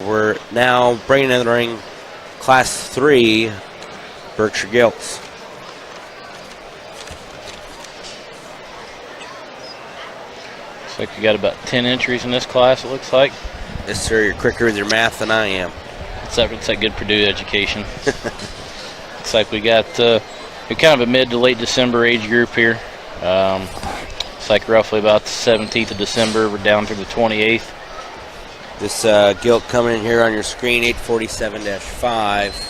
We're now bringing in the ring Class 3 Berkshire Gilts. Looks like we got about 10 entries in this class, it looks like. Yes, sir. You're quicker with your math than I am. It's that good Purdue education. Looks like we got we're kind of a mid to late December age group here. It's like roughly about the 17th of December. We're down through the 28th. This gilt coming in here on your screen, 847-5.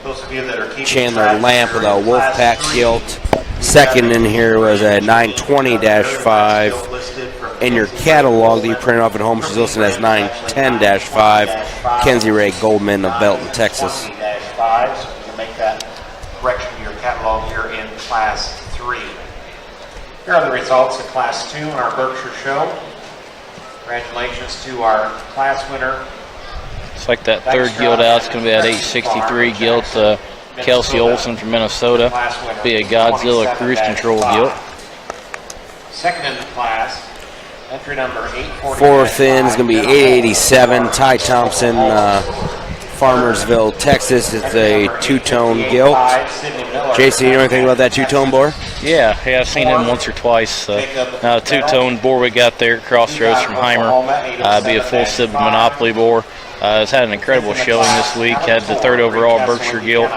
Those of you that are keeping Chandler Lamp with a Wolfpack gilt. Second in here was a 920-5. In your catalog that you printed off at home, she's listed as 910-5. Kenzie Ray Goldman of Belton, Texas. 5, so you can make that correction to your catalog here in Class 3. Here are the results of Class 2 in our Berkshire show. Congratulations to our class winner. It's like that third gilt out. It's going to be at 863 gilt. Kelsey Olson from Minnesota. Be a Godzilla Cruise Control gilt. Second in the class, entry number 840. Fourth in is going to be 887. Ty Thompson, Farmersville, Texas. It's a two-tone gilt. Jason, you know anything about that two-tone bore? Yeah, I've seen him once or twice. Two-tone bore we got there at Crossroads from Heimer. Be a full SIB Monopoly bore. It's had an incredible showing this week. Had the third overall Berkshire gilt,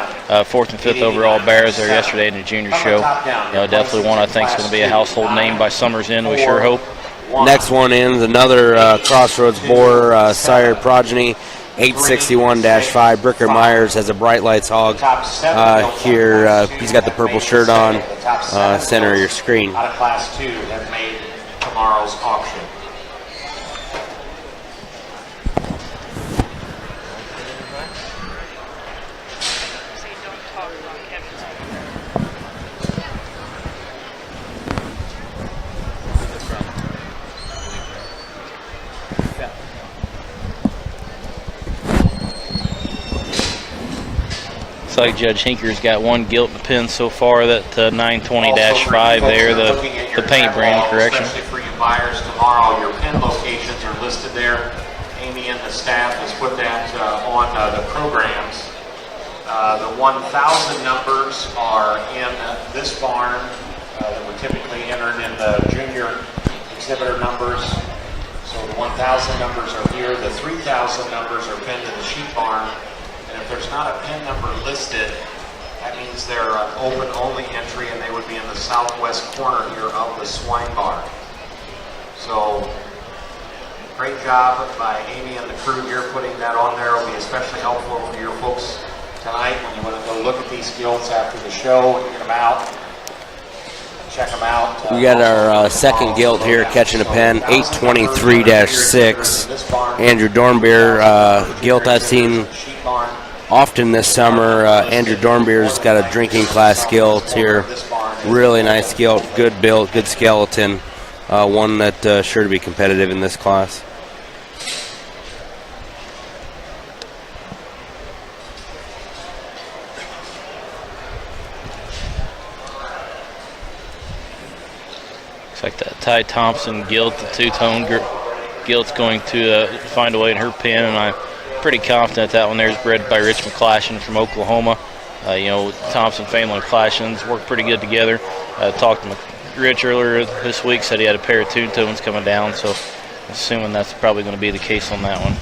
fourth and fifth overall Bears there yesterday in the junior show. Definitely one I think is going to be a household name by summer's end. We sure hope. Next one in is another Crossroads bore, sire progeny, 861-5. Bricker Myers has a Bright Lights hog here. He's got the purple shirt on. Center of your screen. Out of Class 2 have made tomorrow's auction. Looks like Judge Hinker's got one gilt in the pen so far, that 920-5 there, the paint brand correction. Especially for you buyers tomorrow, your pen locations are listed there. Amy and the staff has put that on the programs. The 1,000 numbers are in this barn that were typically entered in the junior exhibitor numbers. So the 1,000 numbers are here. The 3,000 numbers are pinned in the sheep barn. And if there's not a pin number listed, that means they're an open-only entry, and they would be in the southwest corner here of the swine barn. So, great job by Amy and the crew here putting that on there. It'll be especially helpful for your folks tonight when you want to go look at these gilts after the show and get them out. Check them out. We got our second gilt here catching a pen, 823-6. Andrew Dornbeer, gilt I've seen often this summer. Andrew Dornbeer's got a drinking class gilt here. Really nice gilt, good build, good skeleton. One that's sure to be competitive in this class. Like that Ty Thompson gilt, the two-tone gilt's going to find a way in her pen, and I'm pretty confident that one there is bred by Rich McClashen from Oklahoma. Thompson family and Clashens work pretty good together. Talked to Rich earlier this week, said he had a pair of two-tones coming down, so assuming that's probably going to be the case on that one.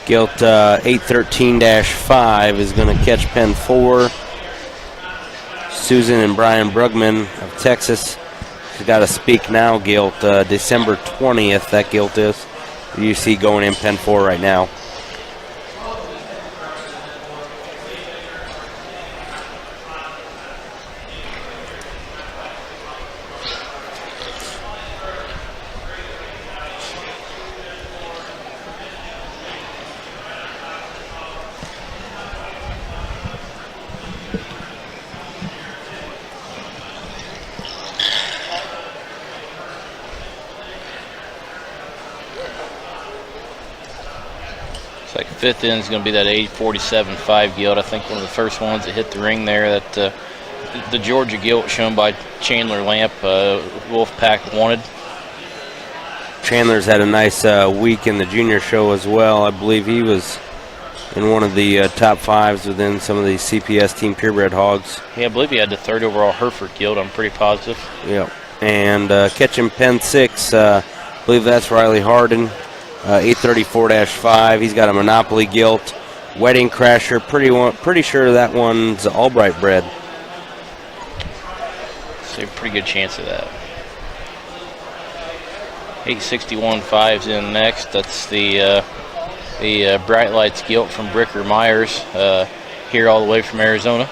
Gilt 813-5 is going to catch pen 4. Susan and Brian Brugman of Texas. She's got a Speak Now gilt, December 20th, that gilt is. You see going in pen 4 right now. fifth end is going to be that 847.5 gilt. I think one of the first ones that hit the ring there. That the Georgia gilt shown by Chandler Lamp, Wolfpack wanted. Chandler's had a nice week in the junior show as well. I believe he was in one of the top fives within some of the CPS team purebred hogs. Yeah, I believe he had the third overall Hereford gilt. I'm pretty positive. Yeah. And catching pen 6, I believe that's Riley Harden, 834-5. He's got a Monopoly gilt. Wedding Crasher, pretty sure that one's Albright bred. So a pretty good chance of that. 861.5's in next. That's the Bright Lights gilt from Bricker Myers, here all the way from Arizona.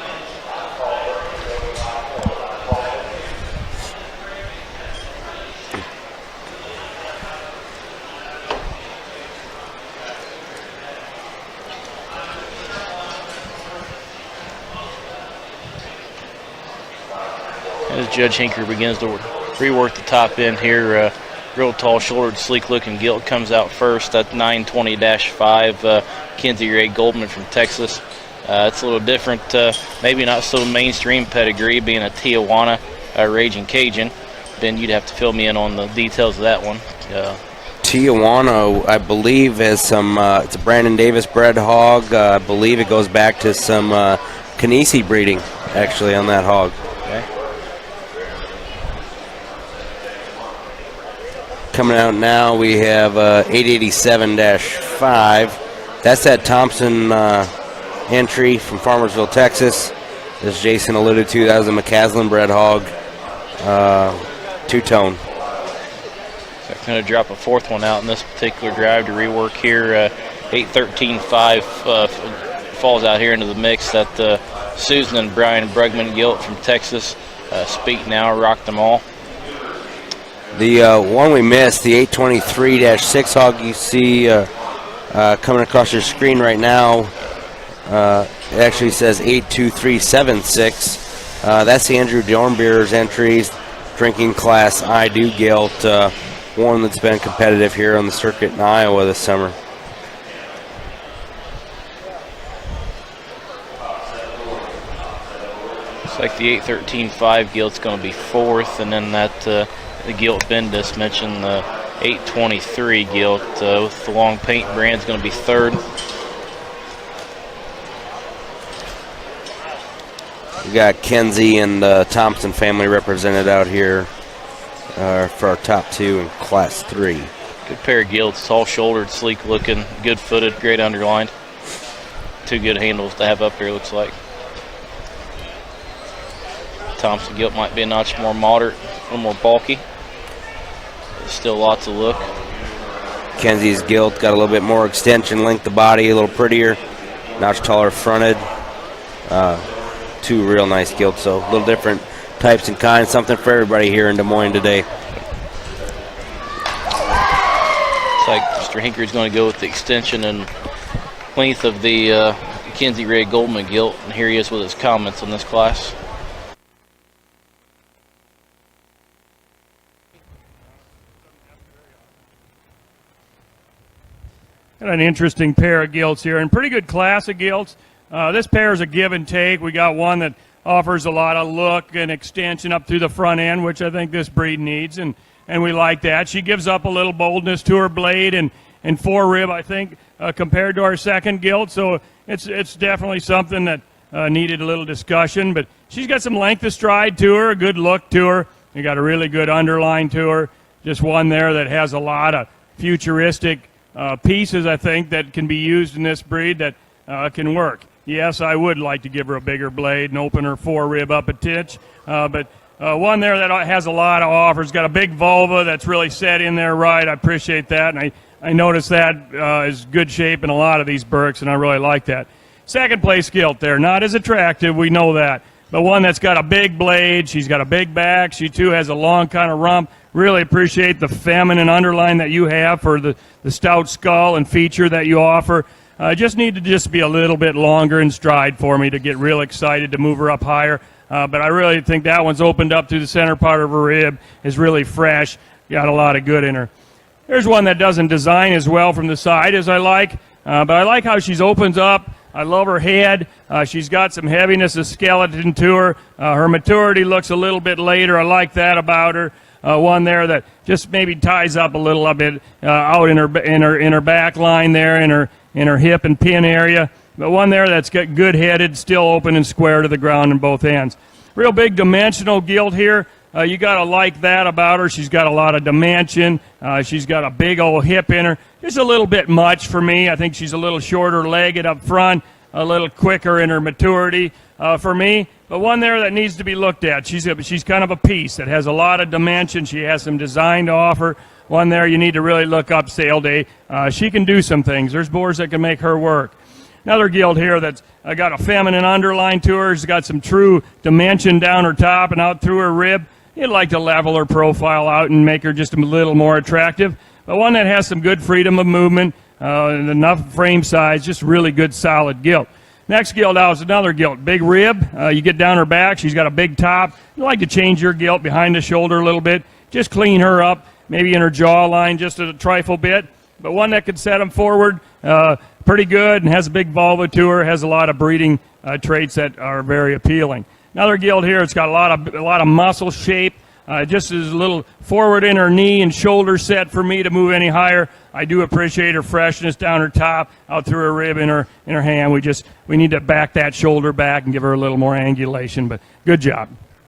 As Judge Hinker begins to rework the top end here, real tall shouldered, sleek looking gilt comes out first. That's 920-5, Kenzie Ray Goldman from Texas. It's a little different, maybe not so mainstream pedigree, being a Tijuana Raging Cajun. Ben, you'd have to fill me in on the details of that one. Tijuana, I believe, has some, it's a Brandon Davis bred hog. I believe it goes back to some Kenzie breeding, actually, on that hog. Okay. Coming out now, we have 887-5. That's that Thompson entry from Farmersville, Texas. As Jason alluded to, that was a McCaslin bred hog, two-tone. So I'm going to drop a fourth one out in this particular drive to rework here. 813.5 falls out here into the mix. That Susan and Brian Brugman gilt from Texas. Speak Now, Rock Them All. The one we missed, the 823-6 hog you see coming across your screen right now, it actually says 82376. That's Andrew Dornbeer's entries, drinking class I Do gilt, one that's been competitive here on the circuit in Iowa this summer. Looks like the 813.5 gilt's going to be fourth, and then that the gilt Bendis mentioned, the 823 gilt with the long paint brand is going to be third. We got Kenzie and the Thompson family represented out here for our top two in class 3. Good pair of gilts, tall shouldered, sleek looking, good footed, great underlined. Two good handles to have up there, looks like. Thompson gilt might be a notch more moderate, a little more bulky. There's still lots of look. Kenzie's gilt got a little bit more extension, length of body, a little prettier, notch taller fronted. Two real nice gilts, so a little different types and kinds, something for everybody here in Des Moines today. Looks like Mr. Hinker is going to go with the extension and length of the Kenzie Ray Goldman gilt, and here he is with his comments on this class. Got an interesting pair of gilts here, and pretty good class of gilts. This pair is a give and take. We got one that offers a lot of look and extension up through the front end, which I think this breed needs, and we like that. She gives up a little boldness to her blade and forerib, I think, compared to our second gilt, so it's definitely something that needed a little discussion, but she's got some length of stride to her, a good look to her. You got a really good underline to her. Just one there that has a lot of futuristic pieces, I think, that can be used in this breed that can work. Yes, I would like to give her a bigger blade and open her forerib up a titch, but one there that has a lot of offers. Got a big vulva that's really set in there right. I appreciate that, and I noticed that is good shape in a lot of these Berks, and I really like that. Second place gilt there, not as attractive, we know that, but one that's got a big blade. She's got a big back. She, too, has a long kind of rump. Really appreciate the feminine underline that you have for the stout skull and feature that you offer. Just need to just be a little bit longer in stride for me to get real excited to move her up higher. But I really think that one's opened up through the center part of her rib, is really fresh, got a lot of good in her. There's one that doesn't design as well from the side as I like. But I like how she opens up. I love her head. She's got some heaviness of skeleton to her. Her maturity looks a little bit later. I like that about her. One there that just maybe ties up a little bit out in her back line there, in her hip and pin area. But one there that's got good headed, still open and square to the ground in both ends. Real big dimensional gilt here. You got to like that about her. She's got a lot of dimension. She's got a big old hip in her. Just a little bit much for me. I think she's a little shorter legged up front, a little quicker in her maturity for me. But one there that needs to be looked at. She's kind of a piece that has a lot of dimension. She has some design to offer. One there you need to really look up sale day. She can do some things. There's boards that can make her work. Another gilt here that's got a feminine underline to her. She's got some true dimension down her top and out through her rib. You'd like to level her profile out and make her just a little more attractive. But one that has some good freedom of movement, and enough frame size, just really good solid gilt. Next gilt out is another gilt, big rib. You get down her back, she's got a big top. You like to change your gilt behind the shoulder a little bit. Just clean her up, maybe in her jawline just a trifle bit. But one that could set them forward pretty good and has a big vulva to her, has a lot of breeding traits that are very appealing. Another gilt here, it's got a lot of muscle shape. Just as a little forward in her knee and shoulder set for me to move any higher. I do appreciate her freshness down her top, out through her rib, in her hand. We need to back that shoulder back and give her a little more angulation, but good job.